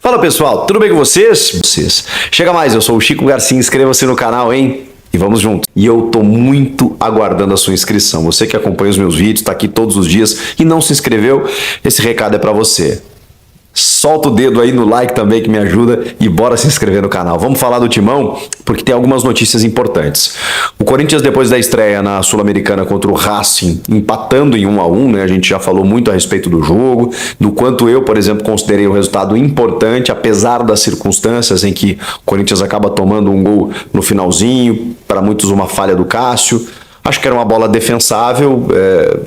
Fala pessoal, tudo bem com vocês? Chega mais, eu sou o Chico Garcia, inscreva-se no canal, hein? E vamos junto. E eu tô muito aguardando a sua inscrição. Você que acompanha os meus vídeos, tá aqui todos os dias e não se inscreveu, esse recado é pra você. Solta o dedo aí no like também que me ajuda e bora se inscrever no canal. Vamos falar do Timão porque tem algumas notícias importantes. O Corinthians, depois da estreia na Sul-Americana contra o Racing, empatando em 1-1, né? A gente já falou muito a respeito do jogo, do quanto eu, por exemplo, considerei o resultado importante, apesar das circunstâncias em que o Corinthians acaba tomando um gol no finalzinho, para muitos uma falha do Cássio. Acho que era uma bola defensável,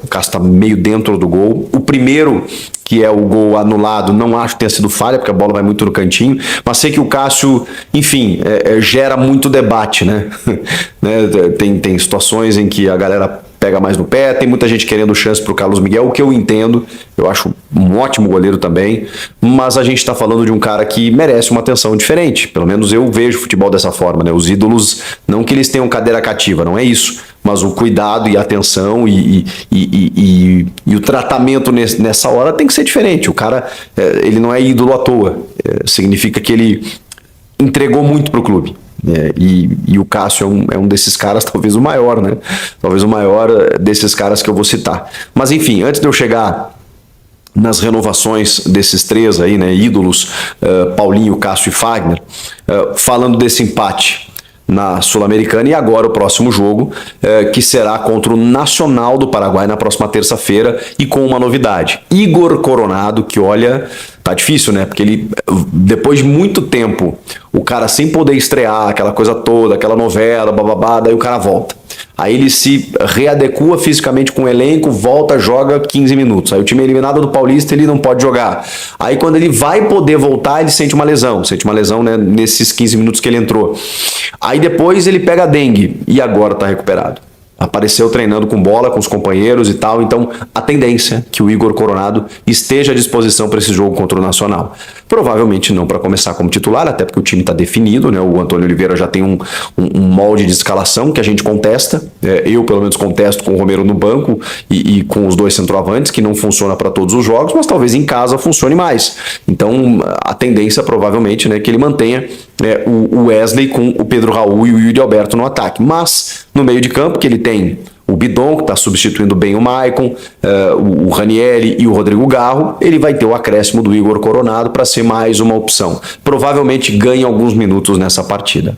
o Cássio está meio dentro do gol. O primeiro, que é o gol anulado, não acho que tenha sido falha, porque a bola vai muito no cantinho, mas sei que o Cássio, enfim, gera muito debate, né? Tem situações em que a galera pega mais no pé, tem muita gente querendo chance para o Carlos Miguel, o que eu entendo, eu acho um ótimo goleiro também, mas a gente está falando de um cara que merece uma atenção diferente, pelo menos eu vejo futebol dessa forma, né? Os ídolos, não que eles tenham cadeira cativa, não é isso, mas o cuidado e a atenção e o tratamento nessa hora tem que ser diferente. O cara, ele não é ídolo à toa, significa que ele entregou muito para o clube. E o Cássio é um desses caras, talvez o maior, né? Talvez o maior desses caras que eu vou citar. Mas enfim, antes de eu chegar nas renovações desses três aí, né, ídolos, Paulinho, Cássio e Fagner, falando desse empate na Sul-Americana e agora o próximo jogo, que será contra o Nacional do Paraguai na próxima terça-feira e com uma novidade. Igor Coronado, que olha, tá difícil, né? Porque ele, depois de muito tempo, o cara sem poder estrear, aquela coisa toda, aquela novela, bababá, daí o cara volta. Aí ele se readequa fisicamente com o elenco, volta, joga 15 minutos. Aí o time é eliminado do Paulista, ele não pode jogar. Aí quando ele vai poder voltar, ele sente uma lesão, né, nesses 15 minutos que ele entrou. Aí depois ele pega a dengue e agora tá recuperado. Apareceu treinando com bola, com os companheiros e tal, então a tendência é que o Igor Coronado esteja à disposição para esse jogo contra o Nacional. Provavelmente não para começar como titular, até porque o time está definido, né? O Antônio Oliveira já tem um molde de escalação que a gente contesta, eu pelo menos contesto com o Romero no banco e com os dois centroavantes, que não funciona para todos os jogos, mas talvez em casa funcione mais. Então a tendência provavelmente, né, que ele mantenha o Wesley com o Pedro Raul e o Yuri Alberto no ataque, mas no meio de campo que ele tem o Bidon, que está substituindo bem o Maicon, o Ranieri e o Rodrigo Garro, ele vai ter o acréscimo do Igor Coronado para ser mais uma opção. Provavelmente ganha alguns minutos nessa partida.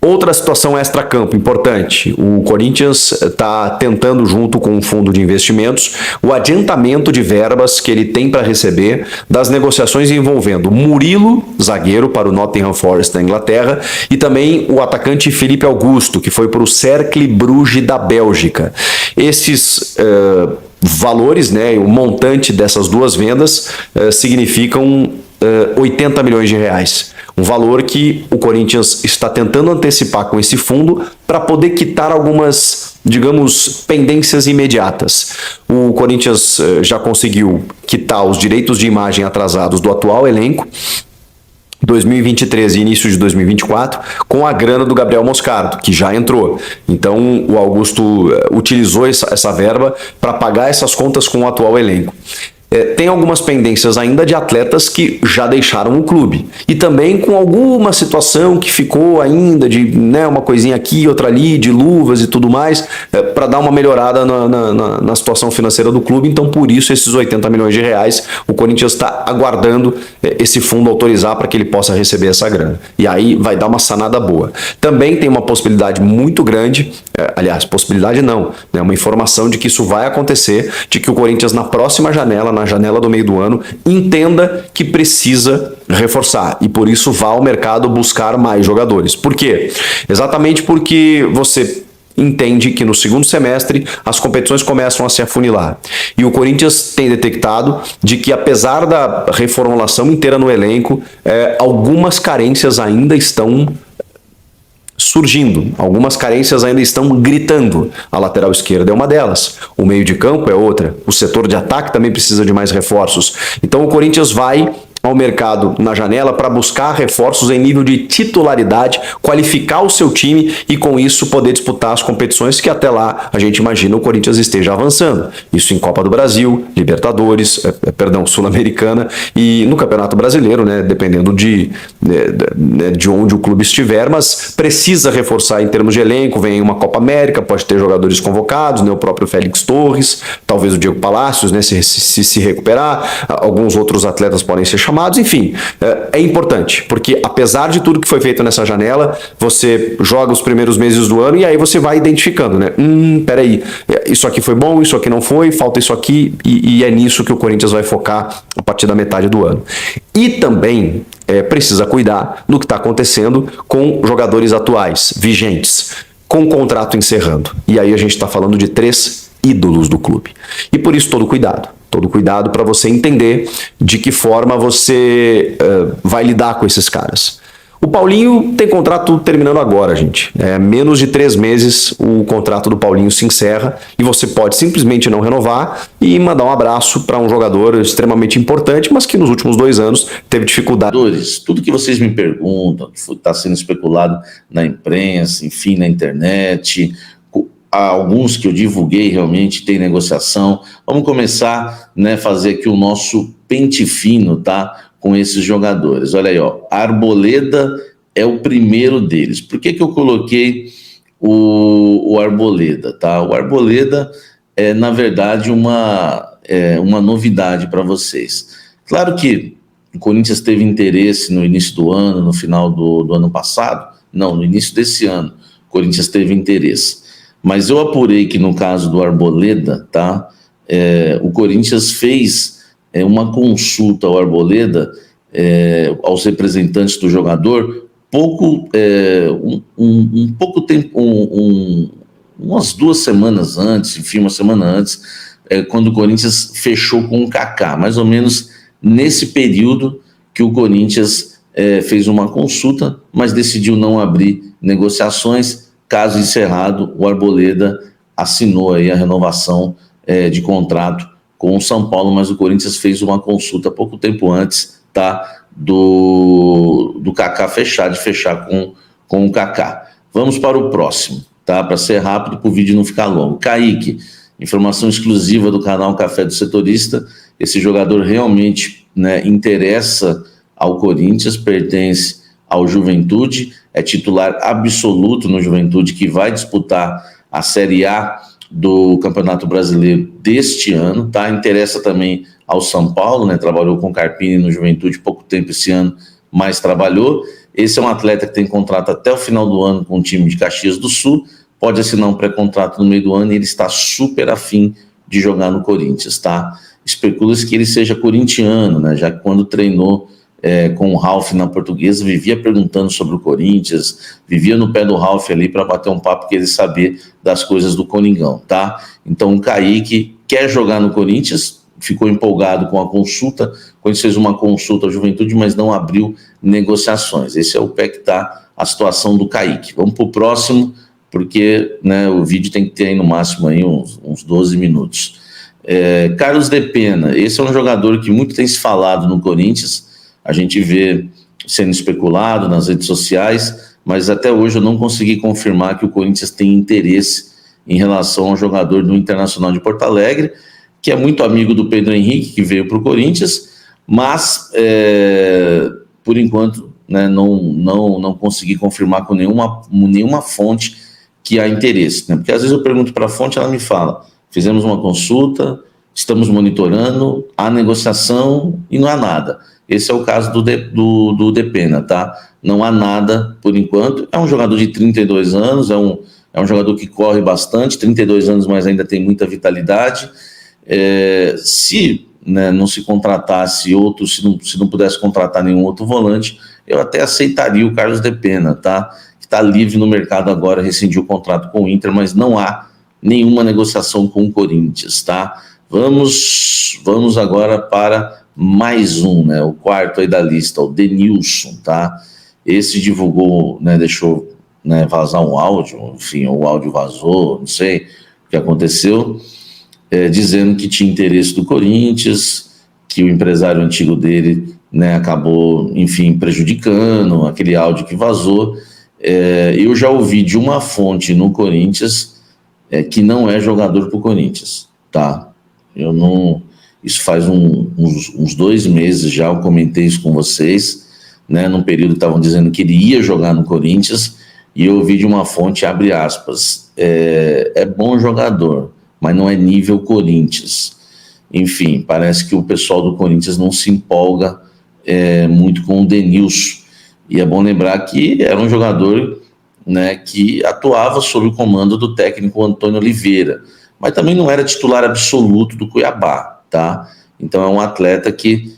Outra situação extra-campo importante, o Corinthians está tentando, junto com um fundo de investimentos, o adiantamento de verbas que ele tem para receber das negociações envolvendo Murilo, zagueiro para o Nottingham Forest da Inglaterra, e também o atacante Felipe Augusto, que foi para o Cercle Bruges da Bélgica. Esses valores, né, o montante dessas duas vendas significam 80 milhões de reais. Um valor que o Corinthians está tentando antecipar com esse fundo para poder quitar algumas, digamos, pendências imediatas. O Corinthians já conseguiu quitar os direitos de imagem atrasados do atual elenco, 2023 e início de 2024, com a grana do Gabriel Moscardo, que já entrou. Então o Augusto utilizou essa verba para pagar essas contas com o atual elenco. Tem algumas pendências ainda de atletas que já deixaram o clube. E também com alguma situação que ficou ainda de, né, uma coisinha aqui, outra ali, de luvas e tudo mais, para dar uma melhorada na situação financeira do clube. Então, por isso, esses 80 milhões de reais, o Corinthians está aguardando esse fundo autorizar para que ele possa receber essa grana. E aí vai dar uma sanada boa. Também tem uma possibilidade muito grande, aliás, possibilidade não, né, uma informação de que isso vai acontecer, de que o Corinthians na próxima janela, na janela do meio do ano, entenda que precisa reforçar e por isso vá ao mercado buscar mais jogadores. Por quê? Exatamente porque você entende que no segundo semestre as competições começam a se afunilar. E o Corinthians tem detectado de que, apesar da reformulação inteira no elenco, algumas carências ainda estão surgindo. Algumas carências ainda estão gritando. A lateral esquerda é uma delas. O meio de campo é outra. O setor de ataque também precisa de mais reforços. Então o Corinthians vai ao mercado na janela para buscar reforços em nível de titularidade, qualificar o seu time e com isso poder disputar as competições que até lá a gente imagina o Corinthians esteja avançando. Isso em Copa do Brasil, Libertadores, Sul-Americana e no Campeonato Brasileiro, né, dependendo de onde o clube estiver, mas precisa reforçar em termos de elenco, vem uma Copa América, pode ter jogadores convocados, né, o próprio Félix Torres, talvez o Diego Palacios, né, se recuperar, alguns outros atletas podem ser chamados, enfim, é importante, porque apesar de tudo que foi feito nessa janela, você joga os primeiros meses do ano e aí você vai identificando, né, peraí, isso aqui foi bom, isso aqui não foi, falta isso aqui, e é nisso que o Corinthians vai focar a partir da metade do ano. E também precisa cuidar do que está acontecendo com jogadores atuais, vigentes, com o contrato encerrando. E aí a gente está falando de 3 ídolos do clube. E por isso todo cuidado para você entender de que forma você vai lidar com esses caras. O Paulinho tem contrato terminando agora, gente. Menos de 3 meses o contrato do Paulinho se encerra e você pode simplesmente não renovar e mandar um abraço para um jogador extremamente importante, mas que nos últimos 2 anos teve dificuldade. Tudo que vocês me perguntam, que está sendo especulado na imprensa, enfim, na internet, alguns que eu divulguei realmente tem negociação. Vamos começar, né, fazer aqui o nosso pente fino, tá? Com esses jogadores. Olha aí, ó, Arboleda é o primeiro deles. Por que eu coloquei o Arboleda, tá? O Arboleda é, na verdade, uma novidade para vocês. Claro que o Corinthians teve interesse no início do ano, no final do ano passado, não, no início desse ano, o Corinthians teve interesse. Mas eu apurei que no caso do Arboleda, tá? O Corinthians fez uma consulta ao Arboleda, aos representantes do jogador, pouco tempo, umas 2 semanas antes, enfim, uma semana antes, quando o Corinthians fechou com o Kaká, mais ou menos nesse período que o Corinthians fez uma consulta, mas decidiu não abrir negociações. Caso encerrado, o Arboleda assinou aí a renovação de contrato com o São Paulo, mas o Corinthians fez uma consulta pouco tempo antes, tá, do Kaká fechar com o Kaká. Vamos para o próximo, tá, para ser rápido, para o vídeo não ficar longo. Kaique, informação exclusiva do canal Café do Setorista, esse jogador realmente, né, interessa ao Corinthians, pertence ao Juventude, é titular absoluto no Juventude, que vai disputar a Série A do Campeonato Brasileiro deste ano, tá? Interessa também ao São Paulo, né? Trabalhou com o Carpini no Juventude pouco tempo esse ano, mas trabalhou. Esse é um atleta que tem contrato até o final do ano com o time de Caxias do Sul, pode assinar um pré-contrato no meio do ano e ele está super afim de jogar no Corinthians, tá? Especula-se que ele seja corintiano, né? Já que quando treinou com o Ralf na Portuguesa, vivia perguntando sobre o Corinthians, vivia no pé do Ralf ali para bater um papo, querer saber das coisas do Coringão, tá? Então o Kaique quer jogar no Corinthians, ficou empolgado com a consulta, quando fez uma consulta à Juventude, mas não abriu negociações. Esse é o pé que está a situação do Kaique. Vamos para o próximo, porque, né, o vídeo tem que ter aí no máximo aí uns 12 minutos. Carlos de Pena, esse é um jogador que muito tem se falado no Corinthians, a gente vê sendo especulado nas redes sociais, mas até hoje eu não consegui confirmar que o Corinthians tem interesse em relação ao jogador do Internacional de Porto Alegre, que é muito amigo do Pedro Henrique, que veio para o Corinthians, mas por enquanto, né, não consegui confirmar com nenhuma fonte que há interesse, né? Porque às vezes eu pergunto para a fonte, ela me fala, fizemos uma consulta, estamos monitorando, há negociação e não há nada. Esse é o caso do Depena, tá? Não há nada por enquanto. É um jogador de 32 anos, é um jogador que corre bastante, 32 anos, mas ainda tem muita vitalidade. Se, né, não se contratasse outro, se não pudesse contratar nenhum outro volante, eu até aceitaria o Carlos Depena, tá? Que está livre no mercado agora, rescindiu o contrato com o Inter, mas não há nenhuma negociação com o Corinthians, tá? Vamos agora para mais um, né, o quarto aí da lista, o Denilson, tá? Esse divulgou, né, deixou, né, vazar um áudio, enfim, o áudio vazou, não sei o que aconteceu, dizendo que tinha interesse do Corinthians, que o empresário antigo dele né, acabou, enfim, prejudicando, aquele áudio que vazou. Eu já ouvi de uma fonte no Corinthians que não é jogador para o Corinthians, tá? Eu não... Isso faz uns 2 meses já, eu comentei isso com vocês, né? Num período estavam dizendo que ele ia jogar no Corinthians, e eu ouvi de uma fonte, abre aspas, é bom jogador, mas não é nível Corinthians. Enfim, parece que o pessoal do Corinthians não se empolga muito com o Denilson. E é bom lembrar que era um jogador, né, que atuava sob o comando do técnico Antônio Oliveira, mas também não era titular absoluto do Cuiabá, tá? Então é um atleta que,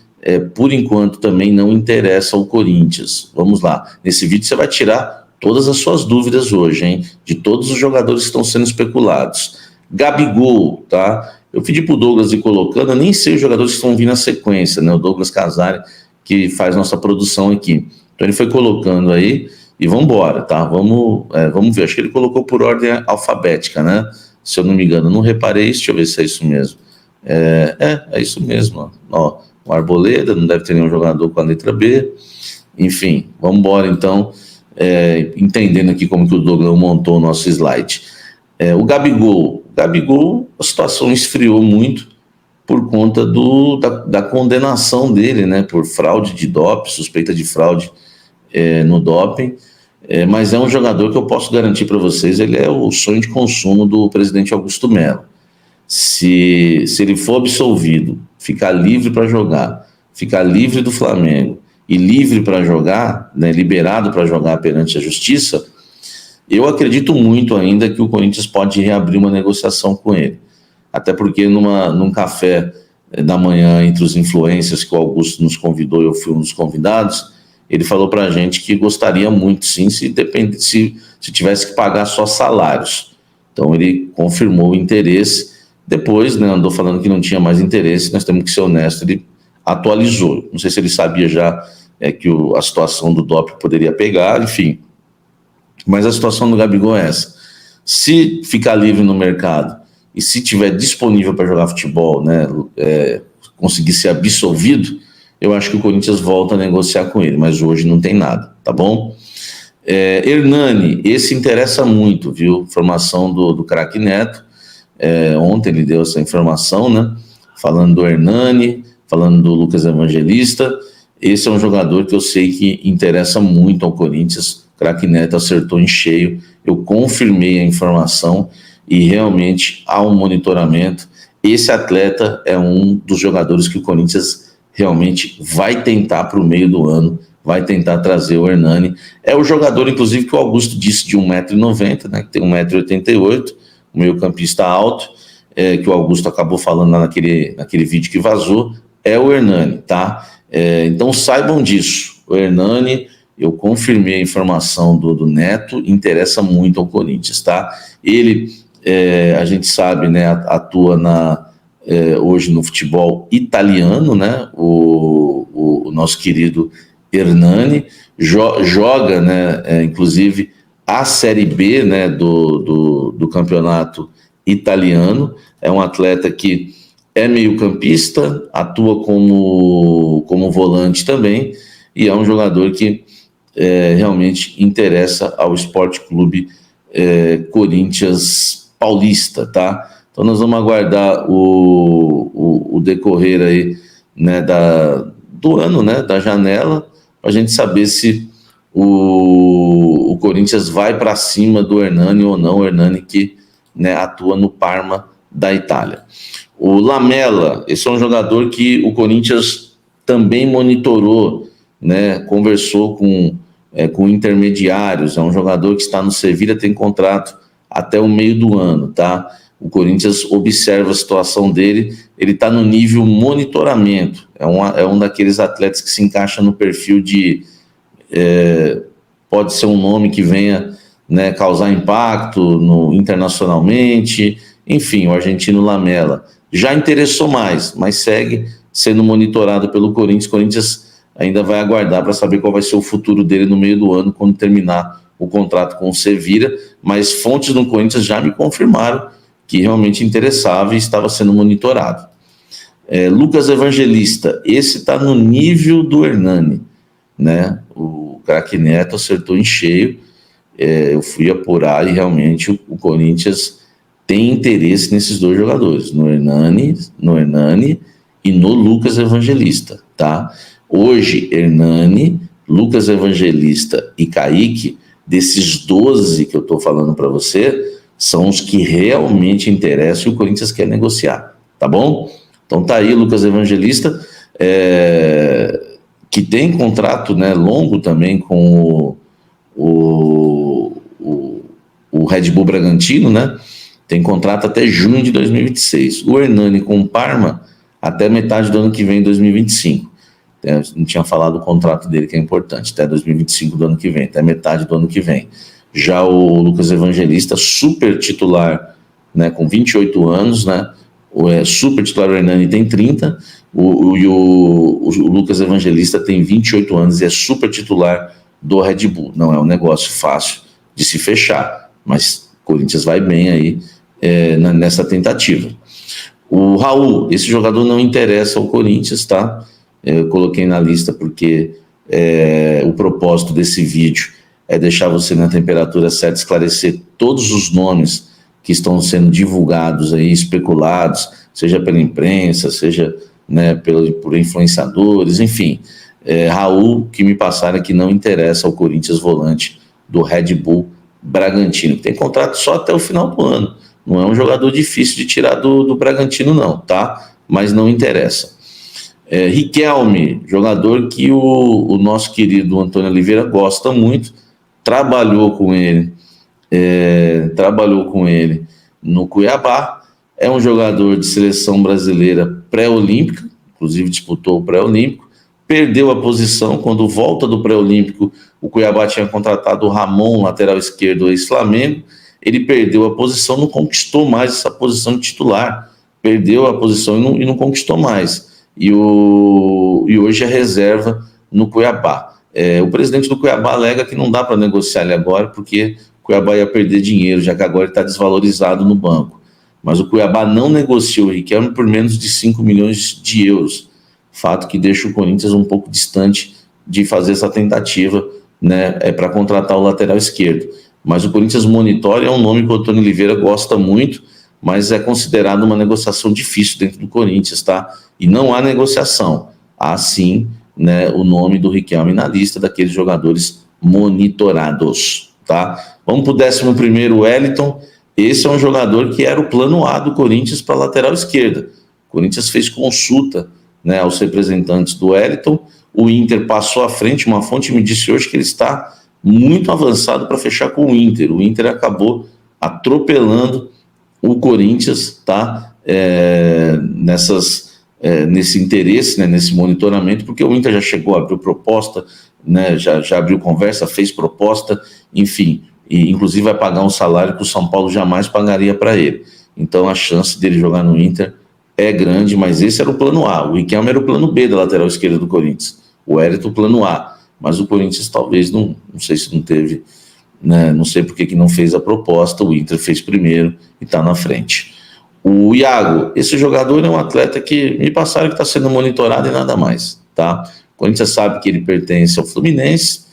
por enquanto, também não interessa ao Corinthians. Vamos lá, nesse vídeo você vai tirar todas as suas dúvidas hoje, hein? De todos os jogadores que estão sendo especulados. Gabigol, tá? Eu pedi pro Douglas ir colocando, eu nem sei os jogadores que estão vindo na sequência, né? O Douglas Casari, que faz nossa produção aqui. Então ele foi colocando aí e vamos embora, tá? Vamos ver. Acho que ele colocou por ordem alfabética, né? Se eu não me engano, não reparei isso. Deixa eu ver se é isso mesmo. É isso mesmo. Ó, o Arboleda, não deve ter nenhum jogador com a letra B. Enfim, vamos embora então, entendendo aqui como que o Douglas montou o nosso slide. O Gabigol, a situação esfriou muito por conta da condenação dele, né? Por fraude de doping, suspeita de fraude no doping, mas é um jogador que eu posso garantir para vocês, ele é o sonho de consumo do presidente Augusto Melo. Se ele for absolvido, ficar livre para jogar, ficar livre do Flamengo e livre para jogar, né, liberado para jogar perante a justiça, eu acredito muito ainda que o Corinthians pode reabrir uma negociação com ele. Até porque num café da manhã entre os influencers que o Augusto nos convidou, eu fui um dos convidados, ele falou para a gente que gostaria muito, sim, se tivesse que pagar só salários. Então ele confirmou o interesse. Depois, né, andou falando que não tinha mais interesse, nós temos que ser honestos, ele atualizou. Não sei se ele sabia já que a situação do doping poderia pegar, enfim. Mas a situação do Gabigol é essa. Se ficar livre no mercado e se tiver disponível para jogar futebol, né, conseguir ser absolvido, eu acho que o Corinthians volta a negociar com ele, mas hoje não tem nada, tá bom? Hernani, esse interessa muito, viu? Formação do craque Neto. Ontem ele deu essa informação, né? Falando do Hernani, falando do Lucas Evangelista. Esse é um jogador que eu sei que interessa muito ao Corinthians. O craque Neto acertou em cheio. Eu confirmei a informação e realmente há um monitoramento. Esse atleta é um dos jogadores que o Corinthians realmente vai tentar para o meio do ano, vai tentar trazer o Hernani. É o jogador, inclusive, que o Augusto disse de 1,90 m, né, que tem 1,88 m, o meio-campista alto, que o Augusto acabou falando lá naquele vídeo que vazou, é o Hernani, tá? Então saibam disso. O Hernani, eu confirmei a informação do Neto, interessa muito ao Corinthians, tá? Ele, a gente sabe, né, atua hoje no futebol italiano, né? O nosso querido Hernani joga, né, inclusive a Série B, né, do campeonato italiano. É um atleta que é meio-campista, atua como volante também, e é um jogador que realmente interessa ao Sport Clube Corinthians Paulista, tá? Então nós vamos aguardar o decorrer aí, né, do ano, né, da janela, para a gente saber se o Corinthians vai para cima do Hernani ou não. O Hernani que, né, atua no Parma da Itália. O Lamela, esse é um jogador que o Corinthians também monitorou, né, conversou com intermediários. É um jogador que está no Sevilha, tem contrato até o meio do ano, tá? O Corinthians observa a situação dele, ele está no nível monitoramento, é um daqueles atletas que se encaixa no perfil de, pode ser um nome que venha, né, causar impacto internacionalmente, enfim, o argentino Lamela. Já interessou mais, mas segue sendo monitorado pelo Corinthians. O Corinthians ainda vai aguardar para saber qual vai ser o futuro dele no meio do ano, quando terminar o contrato com o Sevilha, mas fontes do Corinthians já me confirmaram que realmente interessava e estava sendo monitorado. Lucas Evangelista, esse está no nível do Hernani, né? O craque Neto acertou em cheio. Eu fui apurar e realmente o Corinthians tem interesse nesses dois jogadores, no Hernani e no Lucas Evangelista, tá? Hoje, Hernani, Lucas Evangelista e Kaique, desses 12 que eu estou falando para você, são os que realmente interessam e o Corinthians quer negociar, tá bom? Então tá aí Lucas Evangelista, que tem contrato, né, longo também com o Red Bull Bragantino, né? Tem contrato até junho de 2026. O Hernani com o Parma até metade do ano que vem, 2025. Não tinha falado o contrato dele, que é importante, até 2025 do ano que vem, até metade do ano que vem. Já o Lucas Evangelista, super titular, né, com 28 anos, né? O super titular, o Hernani tem 30, o Lucas Evangelista tem 28 anos e é super titular do Red Bull. Não é um negócio fácil de se fechar, mas o Corinthians vai bem aí nessa tentativa. O Raul, esse jogador não interessa ao Corinthians, tá? Eu coloquei na lista porque o propósito desse vídeo é deixar você na temperatura certa, esclarecer todos os nomes que estão sendo divulgados aí, especulados, seja pela imprensa, seja, né, por influenciadores, enfim. Raul, que me passaram que não interessa ao Corinthians, volante do Red Bull Bragantino, que tem contrato só até o final do ano. Não é um jogador difícil de tirar do Bragantino, não, tá? Mas não interessa. Riquelme, jogador que o nosso querido Antônio Oliveira gosta muito, trabalhou com ele no Cuiabá, é um jogador de seleção brasileira pré-olímpica, inclusive disputou o pré-olímpico, perdeu a posição quando volta do pré-olímpico. O Cuiabá tinha contratado o Ramon, lateral esquerdo, ex-Flamengo. Ele perdeu a posição, não conquistou mais essa posição de titular, perdeu a posição e não conquistou mais, e hoje é reserva no Cuiabá. O presidente do Cuiabá alega que não dá para negociar ele agora, porque o Cuiabá ia perder dinheiro, já que agora ele está desvalorizado no banco. Mas o Cuiabá não negociou o Riquelme por menos de 5 milhões de euros, fato que deixa o Corinthians um pouco distante de fazer essa tentativa, né, para contratar o lateral esquerdo. Mas o Corinthians monitora, é um nome que o Antônio Oliveira gosta muito, mas é considerado uma negociação difícil dentro do Corinthians, tá? E não há negociação, há sim, né, o nome do Riquelme na lista daqueles jogadores monitorados, tá? Vamos para o 11º, Wellington. Esse é um jogador que era o plano A do Corinthians para a lateral esquerda. O Corinthians fez consulta, né, aos representantes do Wellington, o Inter passou à frente, uma fonte me disse hoje que ele está muito avançado para fechar com o Inter acabou atropelando o Corinthians, tá? Nesse interesse, né, nesse monitoramento, porque o Inter já chegou, abriu proposta, né, já abriu conversa, fez proposta, enfim, e inclusive vai pagar um salário que o São Paulo jamais pagaria para ele. Então a chance dele jogar no Inter é grande, mas esse era o plano A. O Riquelme era o plano B da lateral esquerda do Corinthians. O Wellington, o plano A. Mas o Corinthians talvez não sei se não teve, né, não sei por que não fez a proposta. O Inter fez primeiro e está na frente. O Iago, esse jogador é um atleta que me passaram que está sendo monitorado e nada mais, tá? O Corinthians sabe que ele pertence ao Fluminense,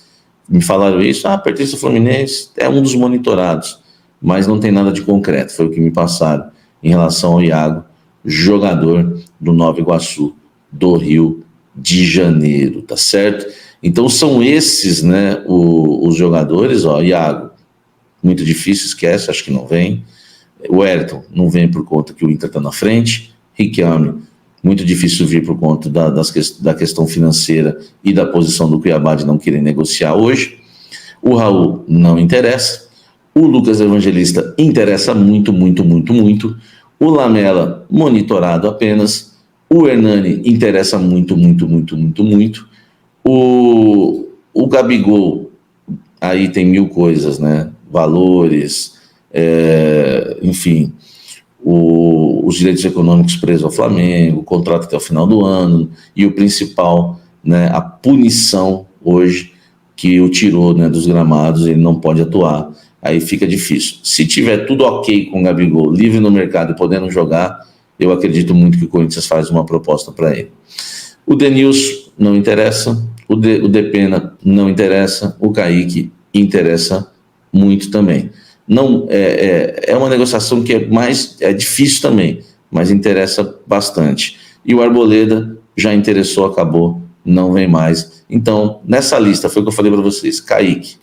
me falaram isso, pertence ao Fluminense, é um dos monitorados, mas não tem nada de concreto, foi o que me passaram em relação ao Iago, jogador do Nova Iguaçu, do Rio de Janeiro, tá certo? Então são esses, né, os jogadores, Iago, muito difícil, esquece, acho que não vem. O Wellington não vem por conta que o Inter está na frente. Riquelme, muito difícil vir por conta da questão financeira e da posição do Cuiabá de não querer negociar hoje. O Raul não interessa. O Lucas Evangelista interessa muito, muito, muito, muito. O Lamela, monitorado apenas. O Hernani interessa muito, muito, muito, muito, muito. O Gabigol, aí tem mil coisas, né? Valores, enfim, os direitos econômicos presos ao Flamengo, o contrato até o final do ano, e o principal, né, a punição hoje que o tirou, né, dos gramados, ele não pode atuar, aí fica difícil. Se tiver tudo ok com o Gabigol, livre no mercado e podendo jogar, eu acredito muito que o Corinthians faz uma proposta para ele. O Denilson não interessa, o Depena não interessa, o Kaique interessa muito também. Não, é uma negociação que é difícil também, mas interessa bastante. E o Arboleda já interessou, acabou, não vem mais. Então, nessa lista, foi o que eu falei para vocês, Kaique,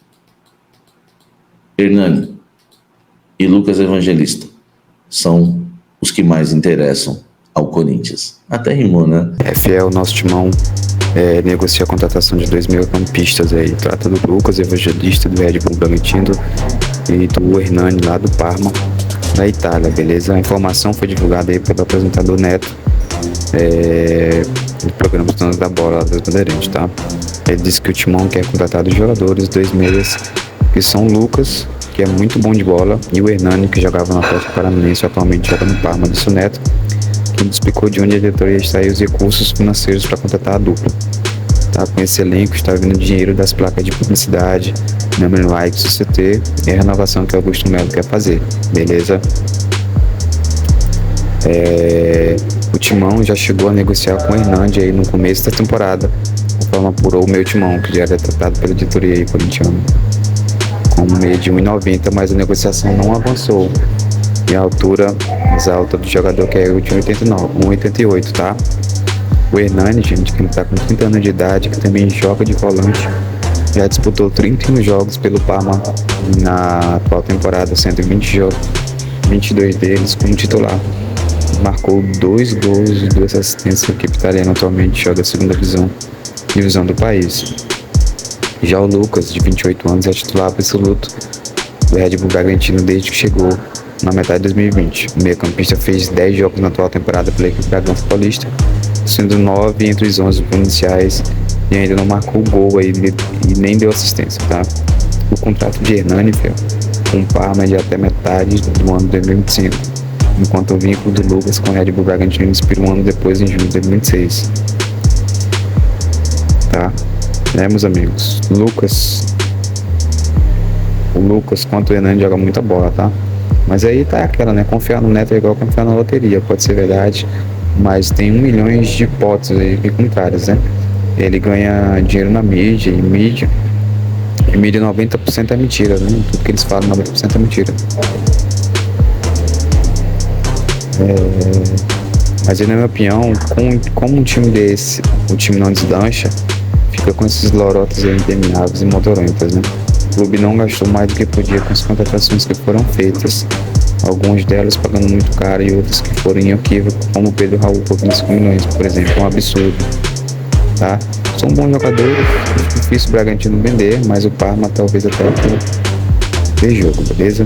Hernani e Lucas Evangelista são os que mais interessam ao Corinthians. Até rimou, né? É fiel, nosso timão negocia a contratação de 2 meio-campistas aí. Trata do Lucas Evangelista, do Red Bull Bragantino, e do Hernani, lá do Parma, da Itália, beleza? A informação foi divulgada aí pelo apresentador Neto, do programa Donos da Bola, lá das Bandeirantes, tá? Ele disse que o timão quer contratar os jogadores, 2 meias, que são o Lucas, que é muito bom de bola, e o Hernani, que jogava no Atlético Paranaense, atualmente joga no Parma, disse o Neto, que explicou de onde a diretoria extrair os recursos financeiros para contratar a dupla. Tá? Com esse elenco está vindo dinheiro das placas de publicidade, number likes do CT e a renovação que o Augusto Melo quer fazer, beleza? O Timão já chegou a negociar com o Hernandes aí no começo da temporada, conforme apurou o meu Timão, que já era tratado pela diretoria aí corintiana, com um meio de 1,90, mas a negociação não avançou. E a altura mais alta do jogador, que é o de 1,88, tá? O Hernani, gente, que tá com 30 anos de idade, que também joga de volante, já disputou 31 jogos pelo Parma na atual temporada, sendo 22 deles como titular. Marcou 2 gols e 2 assistências. A equipe italiana atualmente joga a segunda divisão do país. Já o Lucas, de 28 anos, é titular absoluto do Red Bull Bragantino desde que chegou na metade de 2020. O meio-campista fez 10 jogos na atual temporada pela equipe Bragança Paulista, sendo 9 entre os 11 iniciais, e ainda não marcou gol aí, e nem deu assistência, tá? O contrato de Hernani, com o Parma, é de até metade do ano de 2025, enquanto o vínculo do Lucas com o Red Bull Bragantino expira um ano depois, em julho de 2026. Tá? Meus amigos? O Lucas quanto o Hernani joga muita bola, tá? Mas aí tá aquela, né? Confiar no Neto é igual confiar na loteria, pode ser verdade, mas tem 1 milhão de hipóteses aí contrárias, né? Ele ganha dinheiro na mídia, e mídia 90% é mentira, né? Tudo que eles falam, 90% é mentira. Mas na minha opinião, como um time desse, um time não deslancha, fica com esses lorotas aí intermináveis e motorentas, né? O clube não gastou mais do que podia com as contratações que foram feitas, algumas delas pagando muito caro e outras que foram em equívoco, como o Pedro Raul por 25 milhões, por exemplo, um absurdo, tá? São bons jogadores, difícil o Bragantino vender, mas o Parma talvez até ter jogo, beleza?